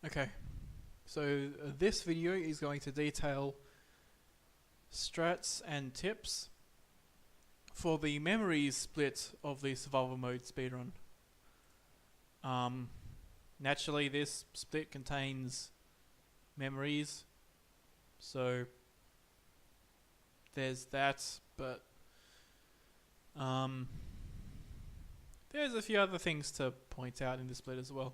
Okay, so this video is going to detail strats and tips for the memories split of the survival mode speedrun. Naturally, this split contains memories, so there's that, but there's a few other things to point out in the split as well.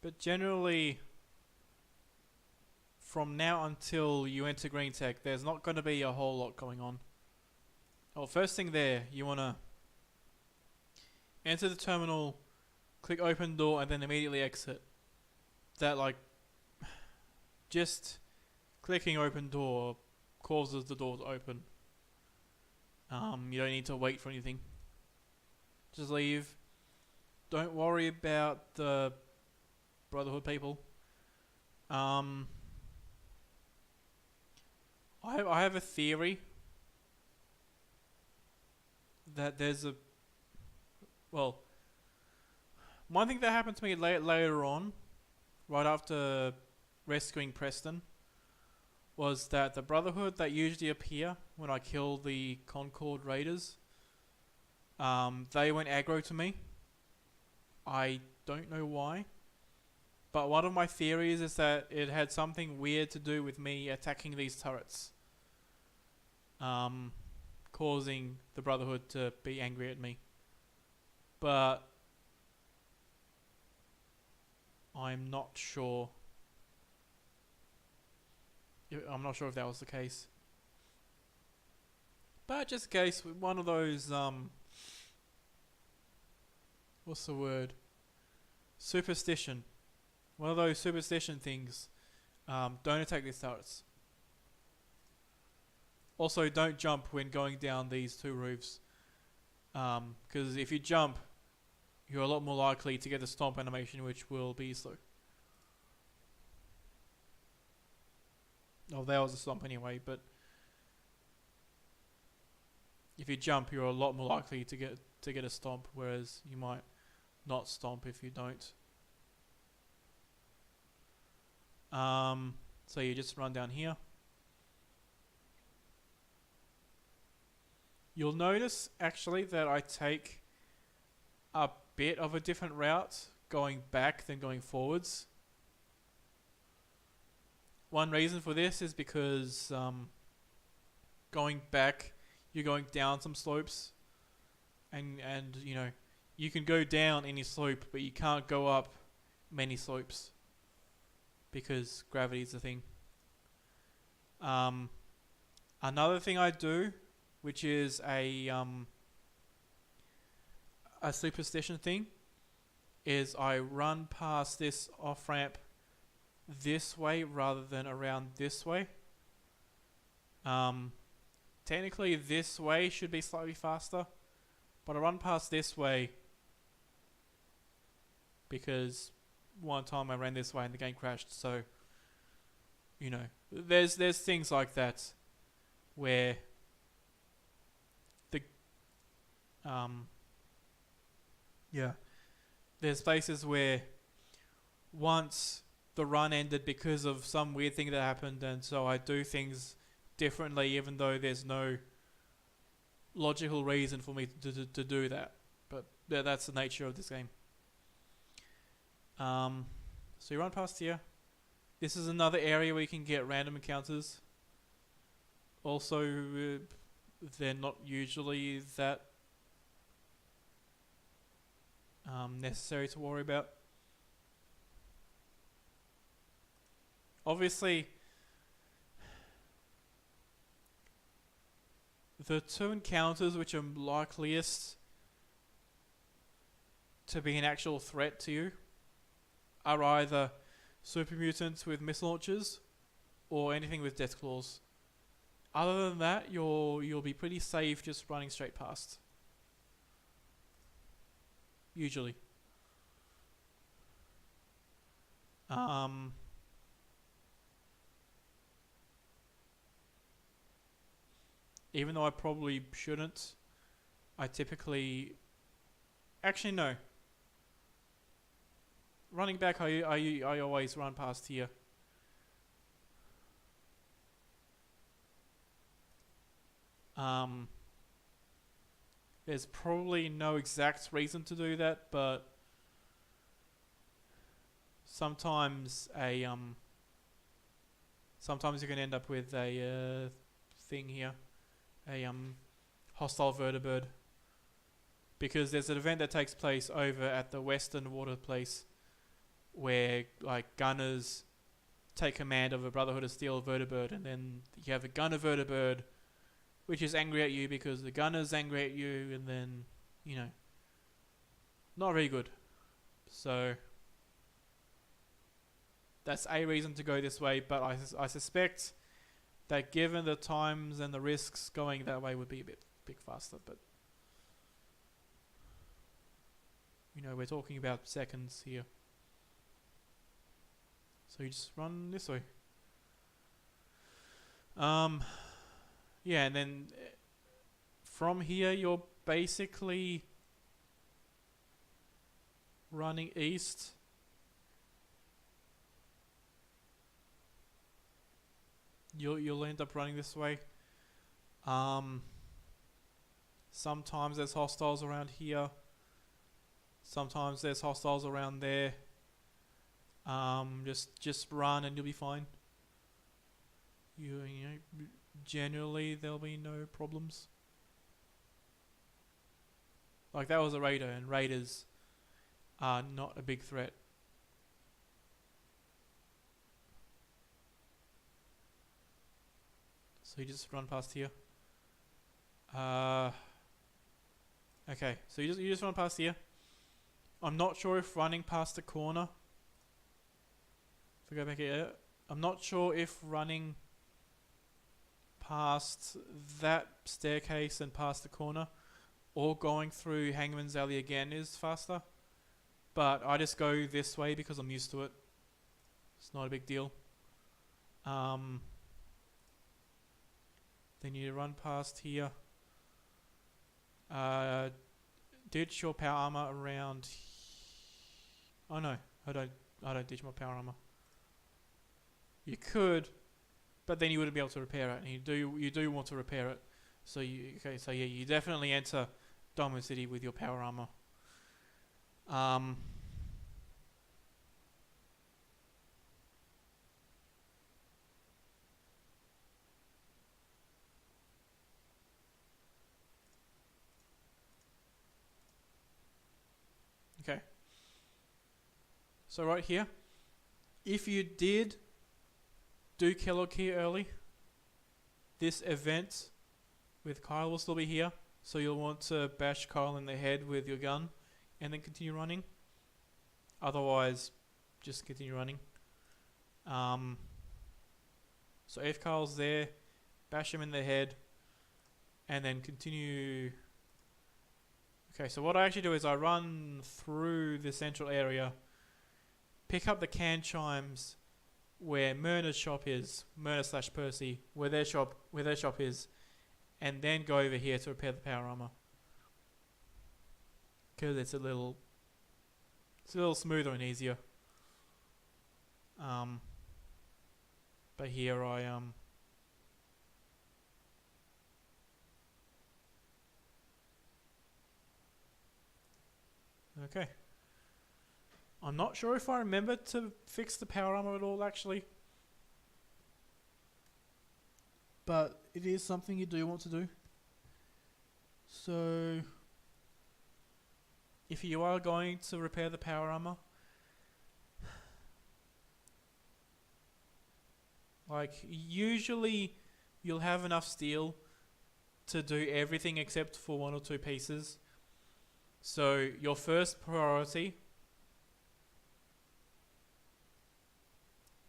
But generally, from now until you enter Green Tech, there's not going to be a whole lot going on. Well, first thing there, you want to enter the terminal, click open door, and then immediately exit. Just clicking open door causes the door to open. You don't need to wait for anything. Just leave. Don't worry about the Brotherhood people. I have a theory that one thing that happened to me later on, right after rescuing Preston, was that the Brotherhood that usually appear when I kill the Concord Raiders, they went aggro to me. I don't know why, but one of my theories is that it had something weird to do with me attacking these turrets, causing the Brotherhood to be angry at me. But I'm not sure. I'm not sure if that was the case. But just in case, one of those what's the word? Superstition. One of those superstition things. Don't attack these turrets. Also, don't jump when going down these two roofs. Because if you jump, you're a lot more likely to get the stomp animation, which will be slow. Oh, that was a stomp anyway, but if you jump, you're a lot more likely to get a stomp, whereas you might not stomp if you don't. So you just run down here. You'll notice actually that I take a bit of a different route going back than going forwards. One reason for this is because going back, you're going down some slopes, and you know, you can go down any slope, but you can't go up many slopes because gravity is a thing. Another thing I do, which is a superstition thing, is I run past this off ramp this way rather than around this way. Technically this way should be slightly faster, but I run past this way because one time I ran this way and the game crashed. So, you know, there's things like that where the there's places where once the run ended because of some weird thing that happened, and so I do things differently even though there's no logical reason for me to do that. But that's the nature of this game. So you run past here. This is another area where you can get random encounters. Also, they're not usually that necessary to worry about. Obviously, the two encounters which are likeliest to be an actual threat to you are either super mutants with missile launchers or anything with death claws. Other than that, you'll be pretty safe just running straight past. Usually. even though I probably shouldn't, I typically... Actually, no. Running back, I always run past here. There's probably no exact reason to do that, but sometimes sometimes you can end up with a thing here, a hostile vertibird, because there's an event that takes place over at the Western Water Place where like gunners take command of a Brotherhood of Steel vertibird, and then you have a gunner vertibird which is angry at you because the gunner's angry at you, and then, you know, not very good. So that's a reason to go this way, but I suspect that given the times and the risks, going that way would be a bit faster, but you know, we're talking about seconds here. So you just run this way. Yeah, and then from here you're basically running east. You'll end up running this way. Sometimes there's hostiles around here. Sometimes there's hostiles around there. Just run and you'll be fine. You know, generally there'll be no problems. Like that was a raider, and raiders are not a big threat. So you just run past here. Okay, so you just run past here. I'm not sure if running past the corner. If we go back here, I'm not sure if running past that staircase and past the corner, or going through Hangman's Alley again is faster. But I just go this way because I'm used to it. It's not a big deal. Then you run past here. Ditch your power armor around. Oh no, I don't ditch my power armor. You could, but then you wouldn't be able to repair it, and you do want to repair it. So you definitely enter Diamond City with your power armor. Okay. So right here, if you did do Kellogg here early, this event with Kyle will still be here. So you'll want to bash Kyle in the head with your gun and then continue running. Otherwise, just continue running. So if Kyle's there, bash him in the head and then continue. Okay, so what I actually do is I run through the central area, pick up the can chimes where Myrna's shop is, Myrna/Percy, where their shop is, and then go over here to repair the power armor. Because it's a little smoother and easier. But here I okay. I'm not sure if I remember to fix the power armor at all, actually. But it is something you do want to do. So, if you are going to repair the power armor, like usually you'll have enough steel to do everything except for 1 or 2 pieces. So your first priority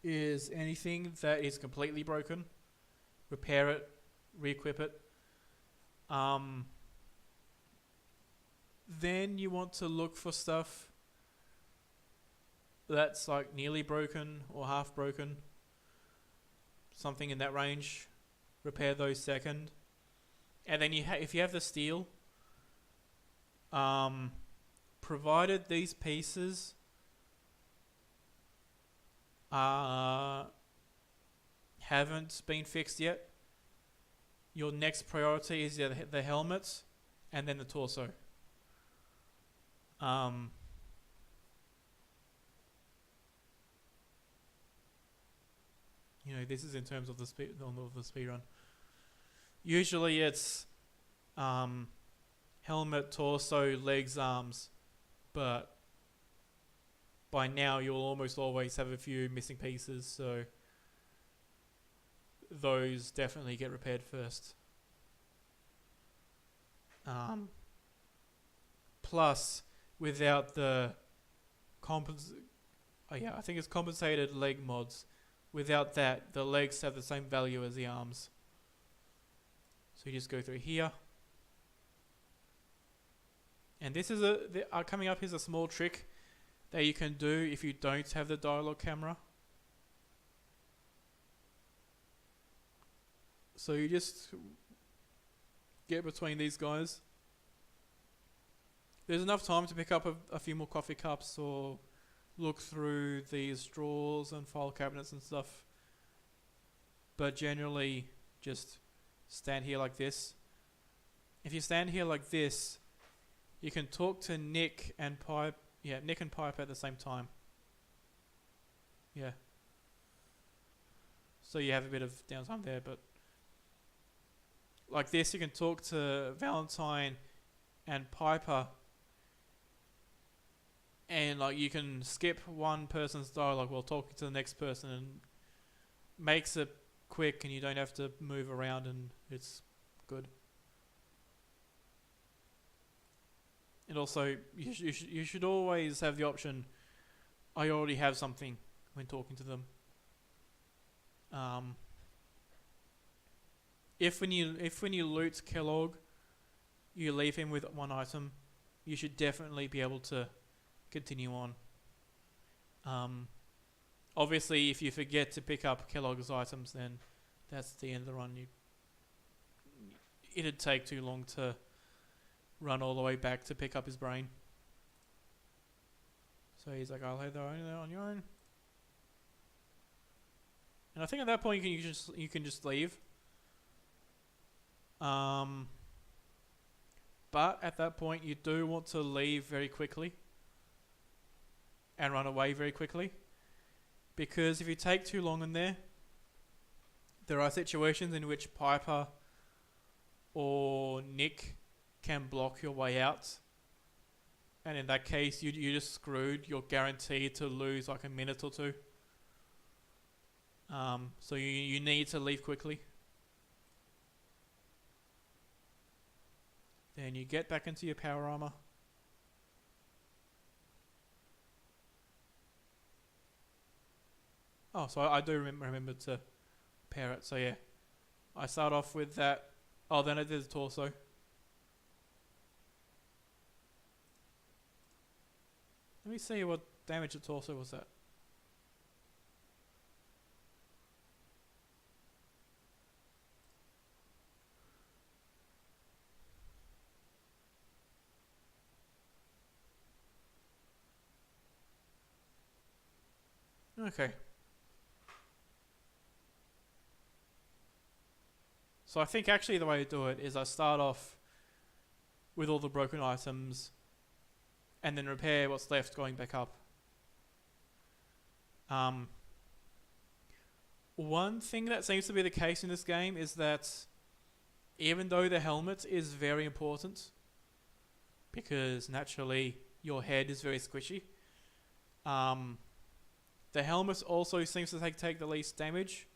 is anything that is completely broken. Repair it, re-equip it. Then you want to look for stuff that's like nearly broken or half broken. Something in that range. Repair those second. And then if you have the steel, provided these pieces haven't been fixed yet, your next priority is the helmet and then the torso. This is in terms of the speed run. Usually it's helmet, torso, legs, arms, but by now you'll almost always have a few missing pieces, so those definitely get repaired first. Plus, without the I think it's compensated leg mods. Without that, the legs have the same value as the arms. So you just go through here. And this is coming up is a small trick that you can do if you don't have the dialogue camera. So you just get between these guys. There's enough time to pick up a few more coffee cups or look through these drawers and file cabinets and stuff. But generally, just stand here like this. If you stand here like this, you can talk to Nick and Pipe. Yeah, Nick and Pipe at the same time. Yeah. So you have a bit of downtime there, but like this, you can talk to Valentine and Piper, and like you can skip one person's dialogue while talking to the next person, and makes it quick, and you don't have to move around, and it's good. And also, you should always have the option, I already have something when talking to them. If when you loot Kellogg, you leave him with one item, you should definitely be able to continue on. Obviously, if you forget to pick up Kellogg's items, then that's the end of the run. It'd take too long to run all the way back to pick up his brain. So he's like, I'll head there on your own. And I think at that point you can just leave. But at that point you do want to leave very quickly and run away very quickly, because if you take too long in there are situations in which Piper or Nick can block your way out, and in that case you're just screwed. You're guaranteed to lose like a minute or two. So you need to leave quickly. Then you get back into your power armor. Oh, so I do remember to pair it. So yeah, I start off with that. Oh, then I did the torso. Let me see what damage the torso was at. Okay. So I think actually the way to do it is I start off with all the broken items and then repair what's left going back up. One thing that seems to be the case in this game is that even though the helmet is very important, because naturally your head is very squishy, the helmet also seems to take the least damage,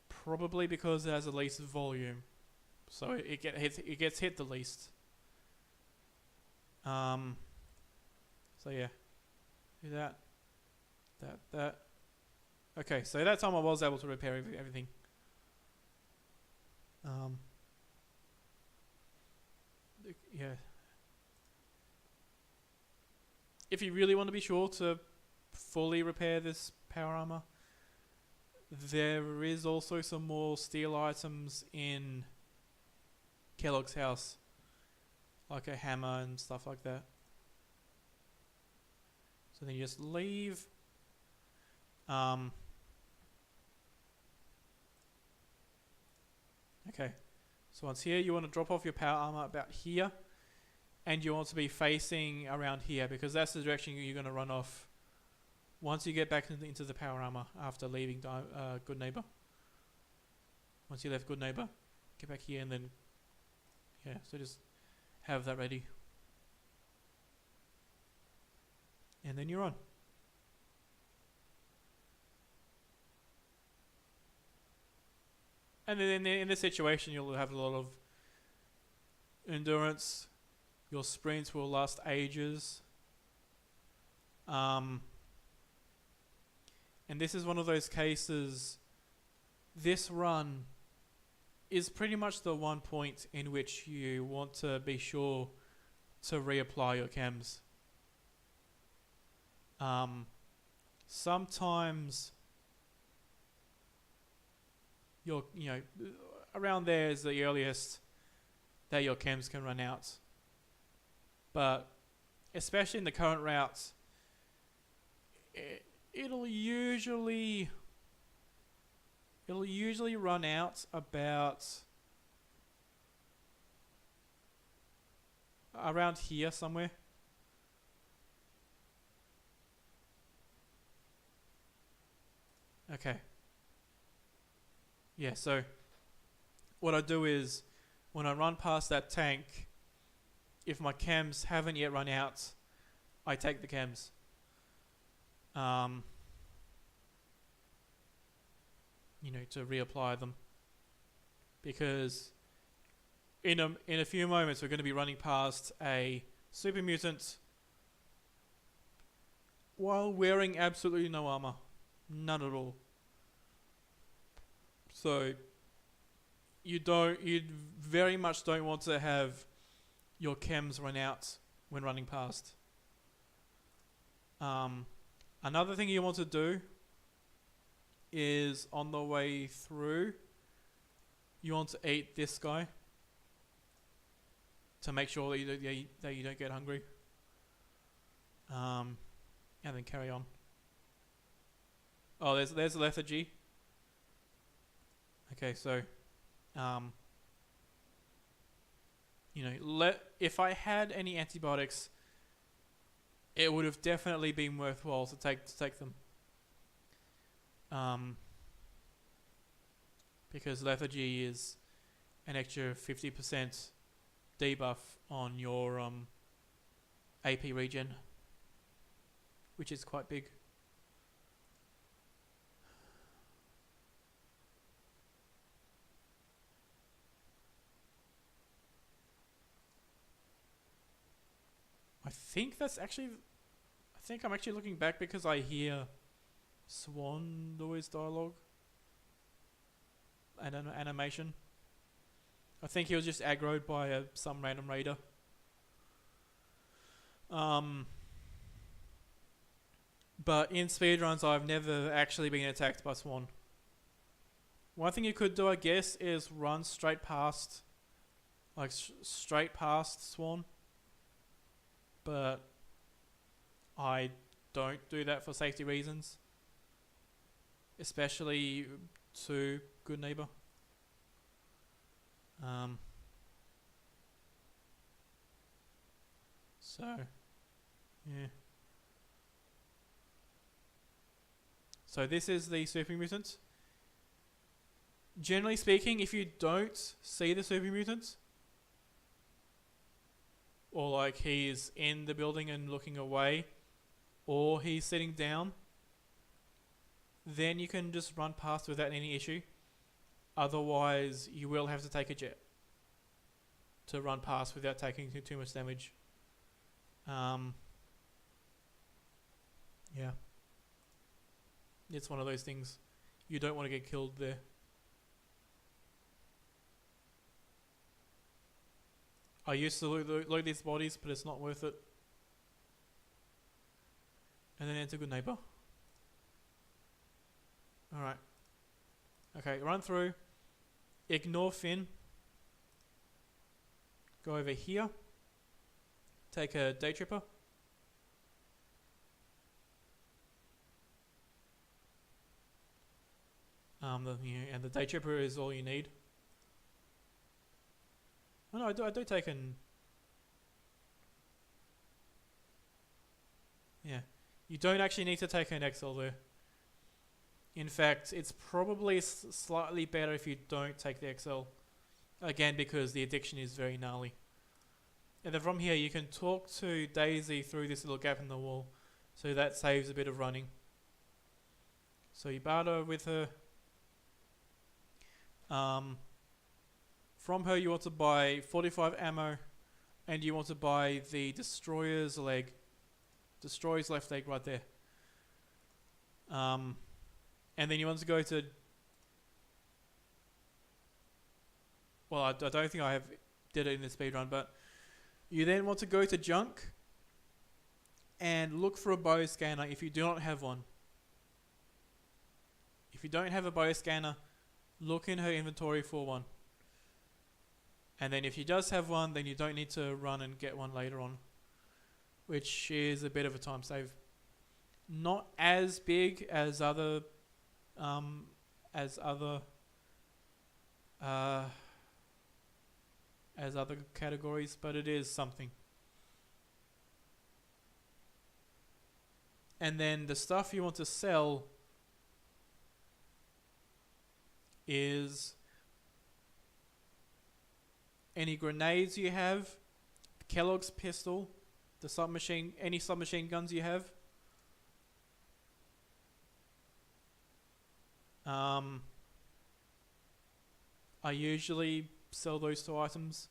probably because it has the least volume, so it gets hit the least. So yeah, do that. Okay, so that time I was able to repair everything. Yeah. If you really want to be sure to fully repair this power armor, there is also some more steel items in Kellogg's house, like a hammer and stuff like that. So then you just leave. Okay. So once here, you want to drop off your power armor about here, and you want to be facing around here because that's the direction you're going to run off once you get back into the power armor after leaving Good Neighbor. Once you left Good Neighbor, get back here and then, yeah, so just have that ready. And then you're on. And then in this situation, you'll have a lot of endurance. Your sprints will last ages. And this is one of those cases. This run is pretty much the one point in which you want to be sure to reapply your chems. Sometimes around there is the earliest that your chems can run out. But especially in the current routes, it'll usually run out about around here somewhere. Okay. Yeah, so what I do is when I run past that tank, if my chems haven't yet run out, I take the chems. To reapply them. Because in a few moments we're going to be running past a super mutant while wearing absolutely no armor. None at all. So you very much don't want to have your chems run out when running past. Another thing you want to do is on the way through, you want to eat this guy to make sure that you don't get hungry. And then carry on. Oh, there's lethargy. Okay, so, if I had any antibiotics, it would have definitely been worthwhile to take them. Because lethargy is an extra 50% debuff on your AP regen, which is quite big. I think I'm actually looking back because I hear Swan noise dialogue and an animation. I think he was just aggroed by some random raider. But in speedruns, I've never actually been attacked by Swan. One thing you could do, I guess, is run straight past Swan. But I don't do that for safety reasons, especially to Good Neighbor. So, yeah. So this is the super mutant. Generally speaking, if you don't see the super mutant, or like he's in the building and looking away, or he's sitting down, then you can just run past without any issue. Otherwise, you will have to take a jet to run past without taking too much damage. Yeah. It's one of those things. You don't want to get killed there. I used to loot these bodies, but it's not worth it. And then enter Good Neighbor. Alright. Okay, run through. Ignore Finn. go over here, take a day tripper. And the day tripper is all you need. Oh no, I do take an... Yeah. You don't actually need to take an XL there. In fact, it's probably slightly better if you don't take the XL. Again, because the addiction is very gnarly. And then from here, you can talk to Daisy through this little gap in the wall. So that saves a bit of running. So you barter with her. From her, you want to buy 45 ammo. And you want to buy the Destroyer's leg. Destroyer's left leg right there. And then you want to go to... Well, I don't think I did it in the speedrun, but you then want to go to junk and look for a bioscanner if you do not have one. If you don't have a bioscanner, look in her inventory for one. And then if she does have one, then you don't need to run and get one later on, which is a bit of a time save. Not as big as other categories, but it is something. And then the stuff you want to sell is any grenades you have, Kellogg's pistol, the submachine, any submachine guns you have. I usually sell those two items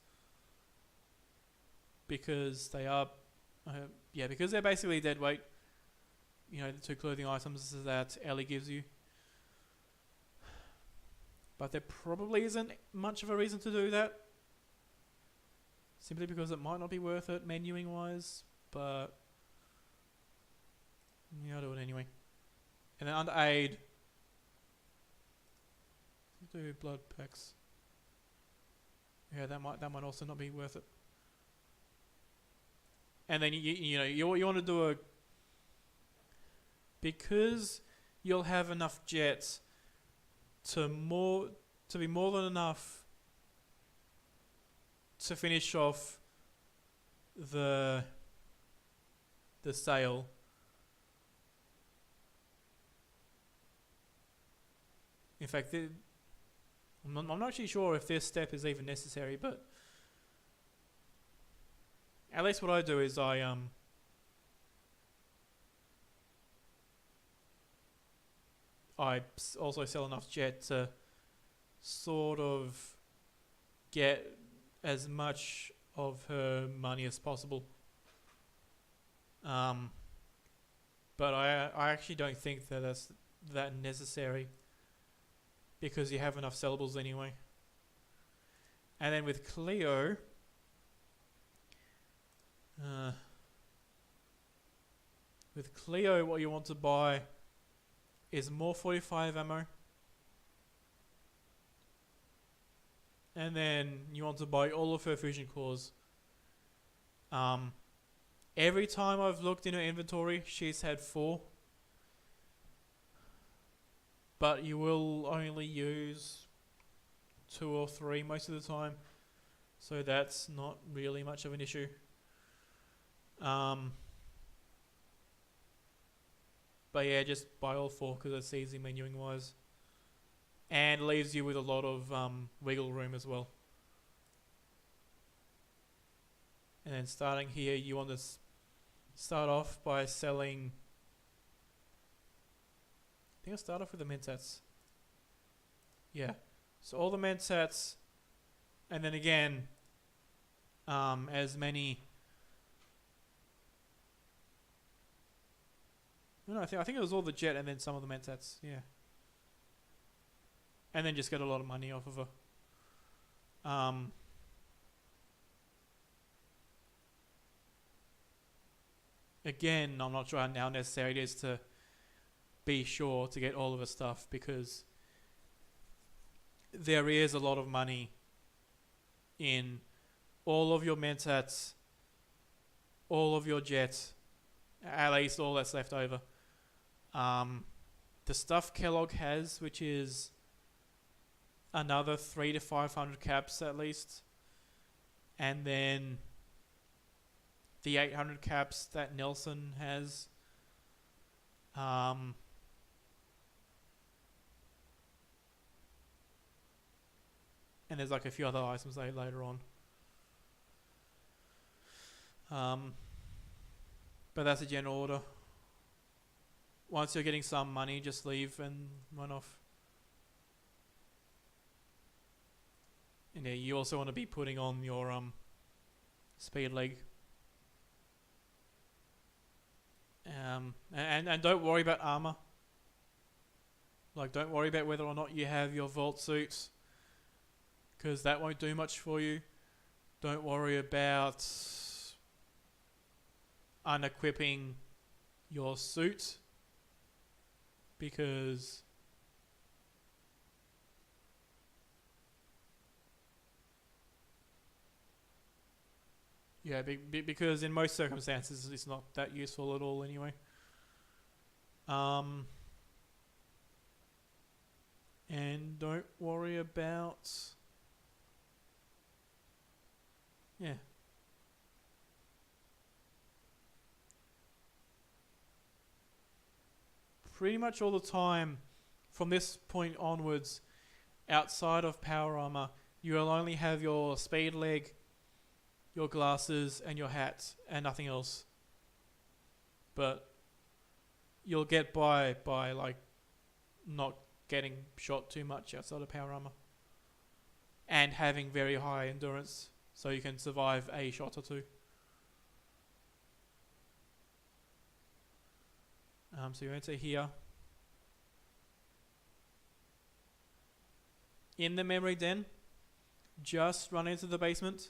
because they are, because they're basically dead weight. You know, the two clothing items that Ellie gives you. But there probably isn't much of a reason to do that. Simply because it might not be worth it menuing wise, but yeah, I'll do it anyway. And then under aid, do blood packs. Yeah, that might also not be worth it. And then you want to do a, because you'll have enough jets to be more than enough to finish off the sale. In fact, I'm not actually sure if this step is even necessary, but at least what I do is I also sell enough jet to sort of get as much of her money as possible. But I actually don't think that that's that necessary, because you have enough sellables anyway. And then with Cleo, what you want to buy is more 45 ammo. And then you want to buy all of her fusion cores. Every time I've looked in her inventory, she's had 4. But you will only use 2 or 3 most of the time. So that's not really much of an issue. But yeah, just buy all 4 because it's easy menuing wise. And leaves you with a lot of wiggle room as well. And then starting here, you want to start off by selling... I think I'll start off with the Mentats. Yeah. So all the Mentats, and then again, as many... No, I think it was all the jet and then some of the Mentats, yeah. And then just get a lot of money off of her. Again, I'm not sure how necessary it is to be sure to get all of her stuff, because there is a lot of money in all of your mentats, all of your jets, at least all that's left over. The stuff Kellogg has, which is another 3 to 500 caps at least, and then the 800 caps that Nelson has. And there's like a few other items later on. But that's a general order. Once you're getting some money, just leave and run off. And yeah, you also want to be putting on your speed leg. And don't worry about armor. Like, don't worry about whether or not you have your vault suits, because that won't do much for you. Don't worry about unequipping your suit, because because in most circumstances it's not that useful at all anyway. And don't worry about pretty much all the time from this point onwards, outside of power armor, you will only have your speed leg, your glasses, and your hat, and nothing else. But you'll get by like not getting shot too much outside of power armor, and having very high endurance, so you can survive a shot or two. So you enter here. In the memory den, just run into the basement.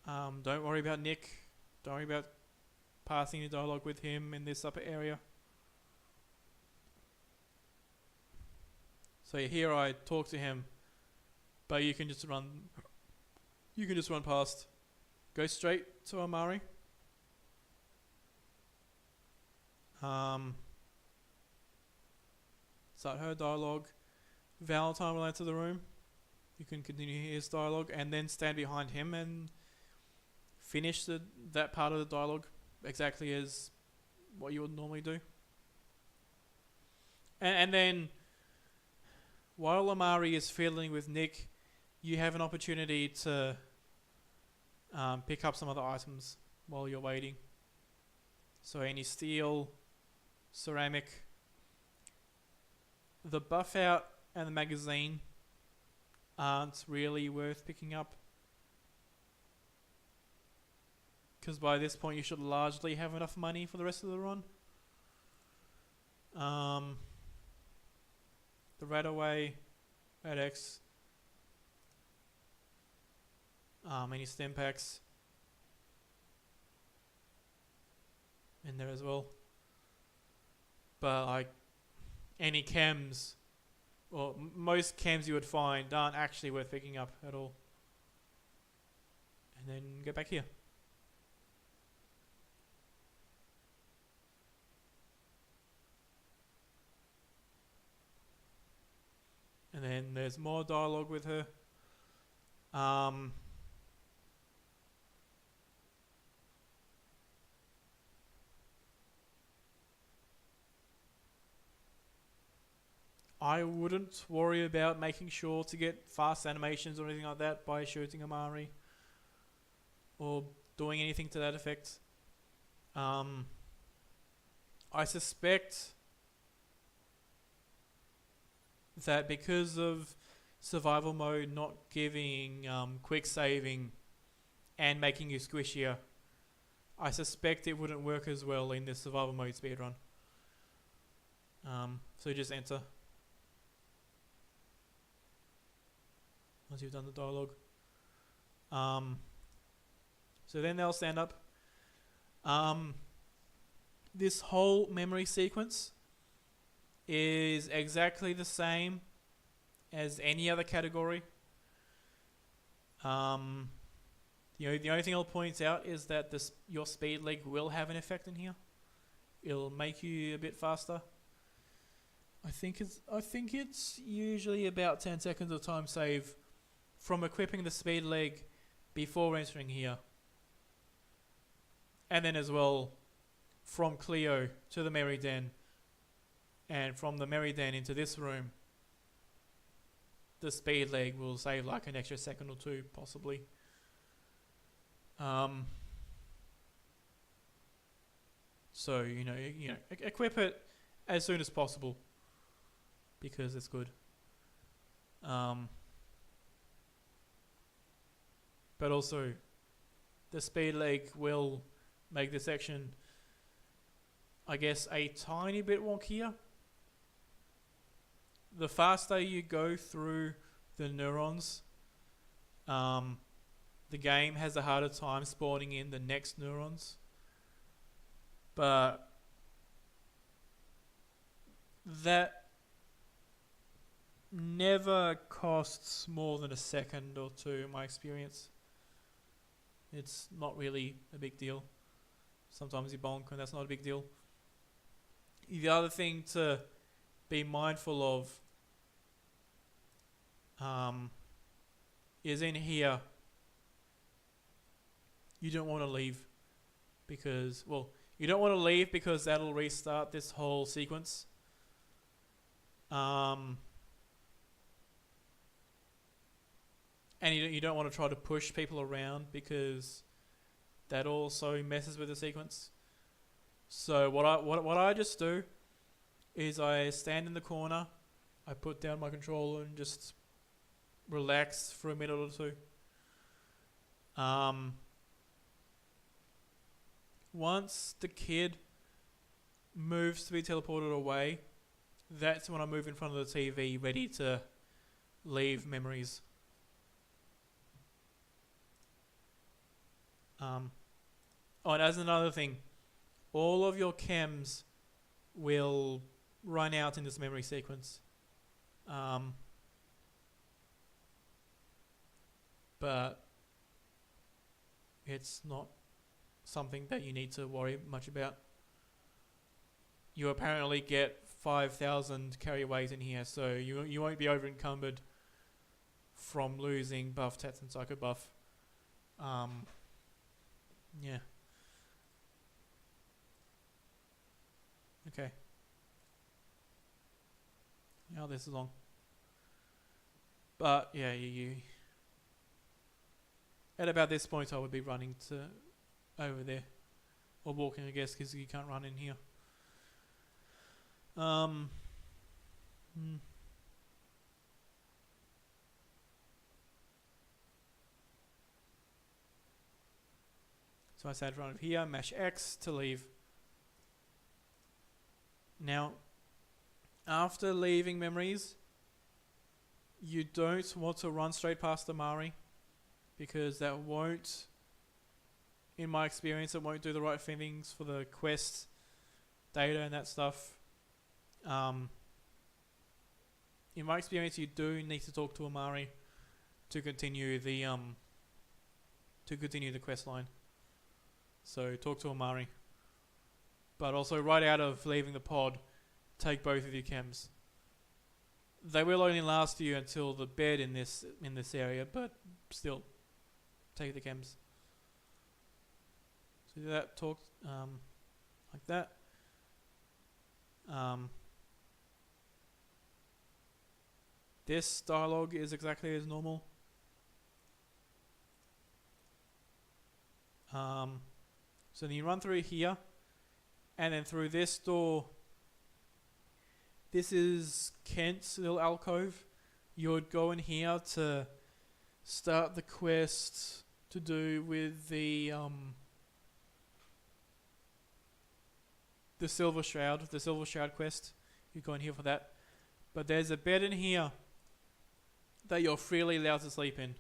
Don't worry about Nick. Don't worry about passing the dialogue with him in this upper area. So here I talk to him, but you can just run. You can just run past. Go straight to Amari. Start her dialogue. Valentine will enter the room. You can continue his dialogue and then stand behind him and finish that part of the dialogue exactly as what you would normally do. And then while Amari is fiddling with Nick, you have an opportunity to pick up some other items while you're waiting. So any steel, ceramic, the buff out and the magazine aren't really worth picking up, because by this point you should largely have enough money for the rest of the run. The Radaway, Radex, any stem packs in there as well. But like any chems, or most chems you would find aren't actually worth picking up at all. And then go back here. And then there's more dialogue with her. I wouldn't worry about making sure to get fast animations or anything like that by shooting Amari or doing anything to that effect. I suspect that because of survival mode not giving quick saving and making you squishier, I suspect it wouldn't work as well in this survival mode speedrun. So just enter once you've done the dialogue. So then they'll stand up. This whole memory sequence is exactly the same as any other category. Um, the only thing I'll point out is that your speed leg will have an effect in here. It'll make you a bit faster. I think it's usually about 10 seconds of time save from equipping the speed leg before entering here. And then as well from Cleo to the Merry Den, and from the Merry Den into this room, the speed leg will save like an extra second or two, possibly. So equip it as soon as possible because it's good. But also, the speed leg will make this section, I guess, a tiny bit wonkier. The faster you go through the neurons, the game has a harder time spawning in the next neurons. But that never costs more than a second or two in my experience. It's not really a big deal. Sometimes you bonk and that's not a big deal. The other thing to be mindful of is in here, you don't want to leave because, you don't want to leave because that'll restart this whole sequence. And you don't want to try to push people around because that also messes with the sequence. So what I just do is I stand in the corner, I put down my controller and just relax for a minute or two. Once the kid moves to be teleported away, that's when I move in front of the TV ready to leave memories. And as another thing, all of your chems will run out in this memory sequence. But it's not something that you need to worry much about. You apparently get 5,000 carryaways in here, so you won't be over encumbered from losing buff tats and psycho buff. Yeah. Okay. Now this is long. But yeah, you at about this point I would be running to over there. Or walking, I guess, because you can't run in here. So I sat right here, mash X to leave. Now, after leaving memories, you don't want to run straight past Amari because that won't, in my experience, it won't do the right things for the quest data and that stuff. In my experience, you do need to talk to Amari to continue the quest line. So talk to Amari. But also, right out of leaving the pod, take both of your chems. They will only last you until the bed in this area, but still, take the chems. So do that. Talk like that. This dialogue is exactly as normal. So then you run through here, and then through this door. This is Kent's little alcove. You would go in here to start the quest to do with the Silver Shroud, quest. You go in here for that. But there's a bed in here that you're freely allowed to sleep in.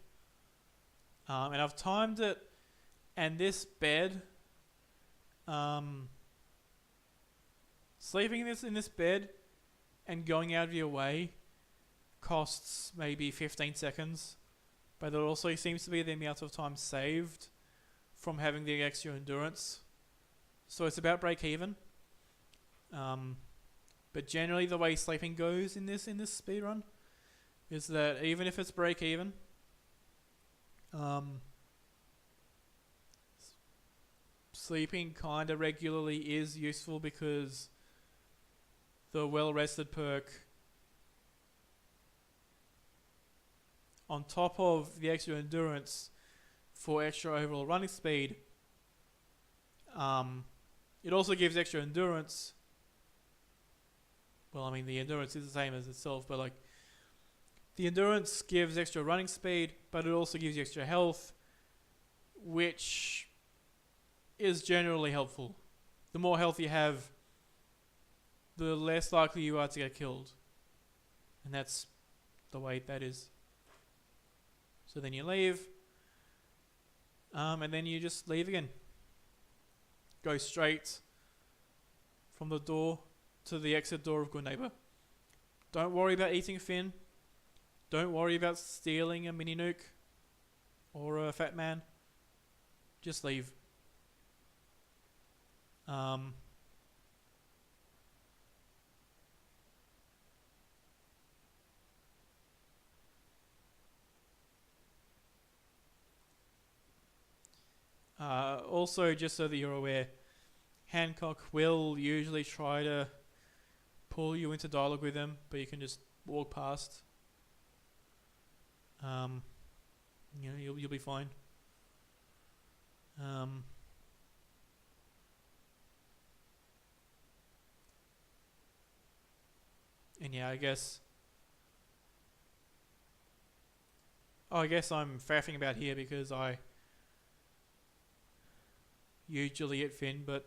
And I've timed it, and this bed, sleeping in this bed and going out of your way costs maybe 15 seconds but it also seems to be the amount of time saved from having the extra endurance. So it's about break even. But generally, the way sleeping goes in this speedrun is that even if it's break even, sleeping kind of regularly is useful because the well rested perk, on top of the extra endurance for extra overall running speed, it also gives extra endurance. Well, I mean, the endurance is the same as itself, but like, the endurance gives extra running speed, but it also gives you extra health, which is generally helpful. The more health you have, the less likely you are to get killed. And that's the way that is. So then you leave, and then you just leave again. Go straight from the door to the exit door of Good Neighbor. Don't worry about eating Finn. Don't worry about stealing a mini nuke or a fat man. Just leave. Also, just so that you're aware, Hancock will usually try to pull you into dialogue with him, but you can just walk past. You'll be fine. And yeah, I guess I'm faffing about here because I usually hit Finn, but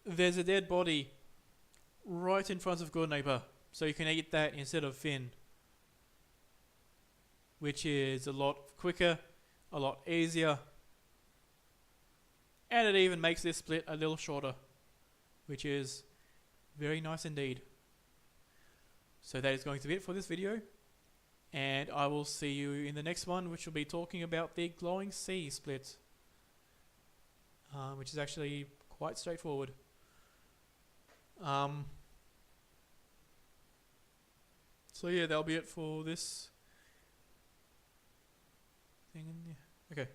there's a dead body right in front of Good Neighbor, so you can eat that instead of Finn, which is a lot quicker, a lot easier, and it even makes this split a little shorter, which is very nice indeed. So that is going to be it for this video, and I will see you in the next one, which will be talking about the Glowing Sea split, which is actually quite straightforward. So yeah, that'll be it for this thing. Okay.